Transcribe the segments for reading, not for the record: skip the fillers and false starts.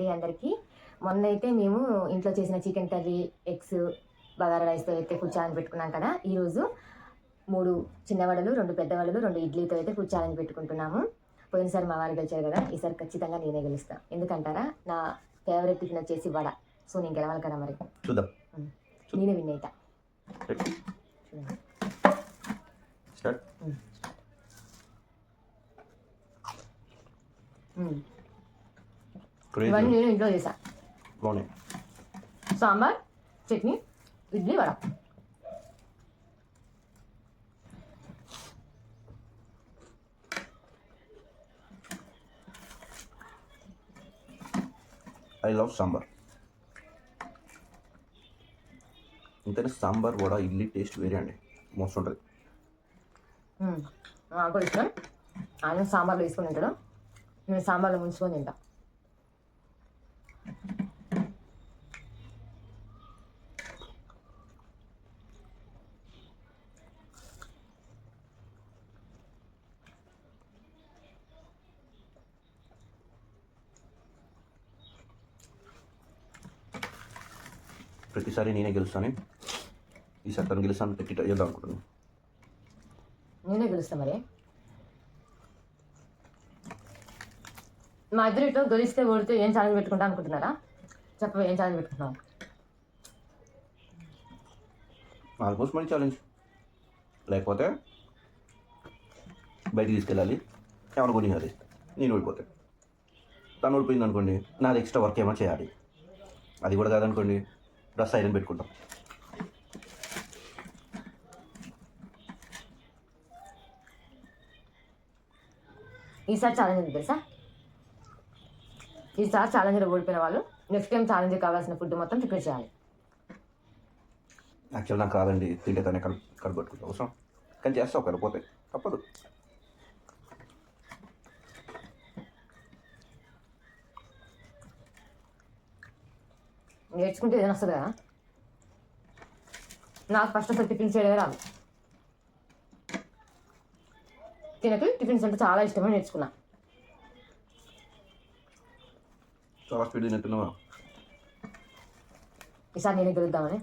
అందరికీ మొన్న అయితే మేము ఇంట్లో చేసిన చికెన్ కర్రీ, ఎగ్స్, బగారా రైస్తో అయితే ఫుడ్ ఛాలెంజ్ పెట్టుకున్నాం కదా. ఈరోజు 3 చిన్న వడలు, 2 పెద్ద వడలు, 2 ఇడ్లీతో అయితే ఫుడ్ ఛాలెంజ్ పెట్టుకుంటున్నాము. పోయినసారి మా వారు గెలిచారు కదా, ఈసారి ఖచ్చితంగా నేనే గెలుస్తాను. ఎందుకంటారా, నా ఫేవరెట్ టిఫిన్ వచ్చేసి వడ. సో నేను గెలవాలి కదా, మరి చూద్దాం. నేనే విన్ అవుతా. ఇవన్నీ నేను ఇంట్లో చేసా. సాంబార్, చట్నీ, ఇడ్లీ, వడ. I love sambar. ఇంతనే సాంబార్ వడ ఇడ్లీ టేస్ట్ వేరే అండి, మస్తు ఉంటుంది. నాకు ఇష్టం. ఆయన సాంబార్లో వేసుకొని తింటాడు, నేను సాంబార్లో ముంచుకొని తింటా. ప్రతిసారి నేనే గెలుస్తాను. ఈసారి తను గెలుస్తాను పెట్టి ట్రై చేద్దాం అనుకుంటున్నాను. నేనే గెలుస్తా. మరి మా ఇద్దరు ఇటు గెలిస్తే ఓడితే ఏం ఛాలెంజ్ పెట్టుకుంటా అనుకుంటున్నారా? చెప్ప, ఏం ఛాలెంజ్ పెట్టుకుంటున్నావు? ఆల్మోస్ట్ మనీ ఛాలెంజ్, లేకపోతే బయటికి తీసుకెళ్ళాలి, ఏమైనా కొనియాలి. నేను ఓడిపోతే తను ఓడిపోయింది అనుకోండి, నాది ఎక్స్ట్రా వర్క్ ఏమైనా చేయాలి. అది కూడా కాదనుకోండి, డ్రెస్ ఐరన్ పెట్టుకుంటాం. ఈసారి ఛాలెంజ్ తెలుసా? ఈసారి ఛాలెంజ్లో ఓడిపోయిన వాళ్ళు నెక్స్ట్ టైం ఛాలెంజ్ కావాల్సిన ఫుడ్ మొత్తం ప్రిపేర్ చేయాలి. యాక్చువల్ నాకు కాదండి, తింటే తనే కడుగొట్టుకుంటా అవసరం, కానీ చేస్తావు కదా, పోతే తప్పదు. నేర్చుకుంటే ఏదైనా వస్తుంది కదా. నాకు ఫస్ట్ అసలు టిఫిన్స్ చేయడమే రాదు. తినకి టిఫిన్స్ అంటే చాలా ఇష్టమని నేర్చుకున్నా. చాలా స్పీడ్ తింటున్నావా? ఈసారి నేనే గెలుద్దామని.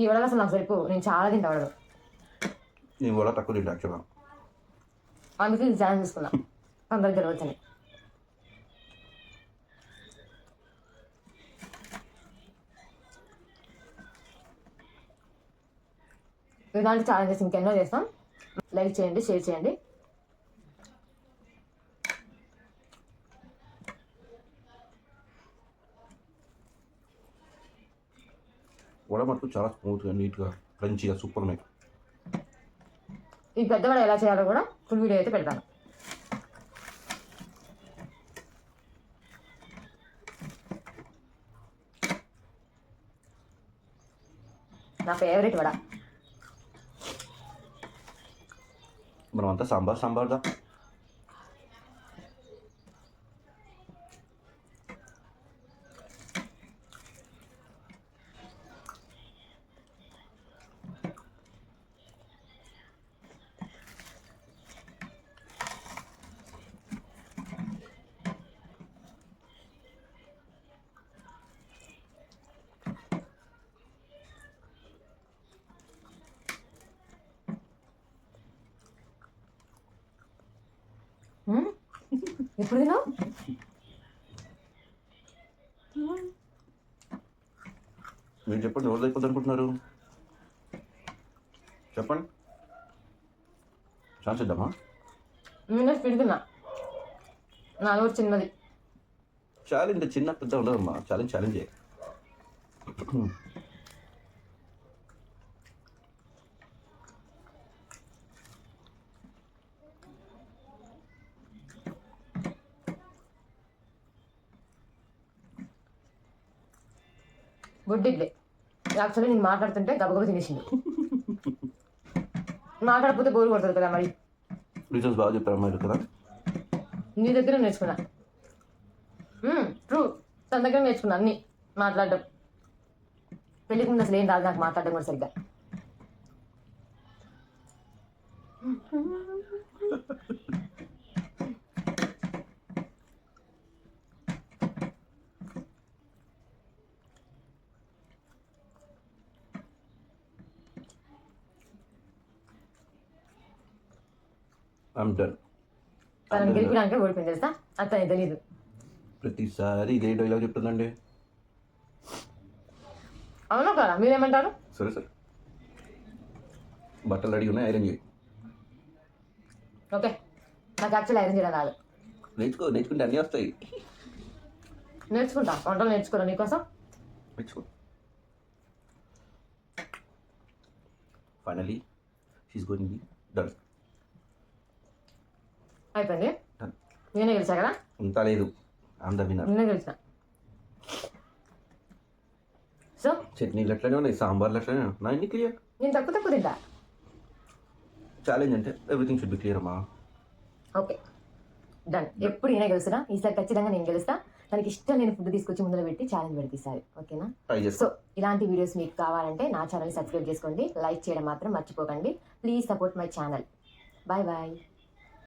ఈ వడలు అసలు నాకు సరిపో, నేను చాలా తింటా వడలు. నేను కూడా తక్కువ తింటా యాక్చువల్గా, అందుకే ఇది ఛాలెంజ్ తీసుకున్నా, అందరికి గెలవచ్చని. ఇలాంటి ఛాలెంజెస్ ఇంకెన్నో చేస్తాం. లైక్ చేయండి, షేర్ చేయండి. వడ మటుకు చాలా స్మూత్గా, నీట్గా, క్రంచీగా సూపర్ ఉన్నాయి. ఈ పెద్ద వడ ఎలా చేయాలో కూడా ఫుల్ వీడియో అయితే పెడతాను. నా ఫేవరెట్ వడ. మనం అంతా సాంబార్దా. ఎప్పుడు తిన్నావు? మీరు చెప్పండి, ఎవరు అయిపోద్ది అనుకుంటున్నారు? చెప్పండి, ఛాన్స్ ఇద్దామా? నేనే స్పీడ్ తిన్నా, నాలో చిన్నది. ఛాలెంజ్ చిన్న పెద్ద ఉండదమ్మా, ఛాలెంజే. గుడ్ ఇడ్లీ. యాక్చువల్లీ నేను మాట్లాడుతుంటే గబగబా తినేసింది. మాట్లాడకపోతే బోరు కొడుతుంది కదా. మరి రీజన్స్ బాగా చెప్పారు అమ్మాయిలు కదా. నీ దగ్గర నేర్చుకున్నా. ట్రూ, తన దగ్గర నేర్చుకున్నా అన్నీ మాట్లాడడం. పెళ్ళికి ముందు అసలు ఏం రాదు నాకు మాట్లాడడం కూడా సరిగ్గా. I'm done. తనని గెలిపడానికి ఓడిపోయింది తెలుసా, అతనికి తెలీదు. ప్రతిసారి ఇదే డైలాగ్ చెప్తుందండి. అవును కదా, మీరేమంటారు? సరే సరే, బట్టలు రెడీ ఉన్నాయి, ఐరన్ చేయి. ఓకే, నాకు యాక్చువల్ ఐరన్ చేయడం రాదు. నేర్చుకుంటే అన్నీ వస్తాయి. నేర్చుకుంటా, వంటలు నేర్చుకోరా నీకోసం. నేర్చుకో. Finally she is going be done. అయిపోయింది, Done. నేనే గెలిచా కదా. అంత లేదు, ఐమ్ ద విన్నర్. నేనే గెలిచిన. సో చట్నీలు అట్లనే ఉన్నాయి, సాంబార్లు అట్లనే ఉన్నాయి. నా ఇన్ని క్లియర్. నేను తక్కువ తింటా. ఛాలెంజ్ అంటే ఎవ్రీథింగ్ షుడ్ బి క్లియర్ అమ్మా. Okay done. ఎప్పుడు నేనే గెలుస్తున్నా, ఈసారి ఖచ్చితంగా నేను గెలుస్తా. తనకి ఇష్టం నేను ఫుడ్ తీసుకొచ్చి ముందులో పెట్టి ఛాలెంజ్ పెడిపిస్తాను. ఓకేనా? ట్రై సో చేస్తా. ఇలాంటి వీడియోస్ మీకు కావాలంటే నా ఛానల్ని సబ్స్క్రైబ్ చేసుకోండి, లైక్ చేయడం మాత్రం మర్చిపోకండి. Please support my channel. Bye bye.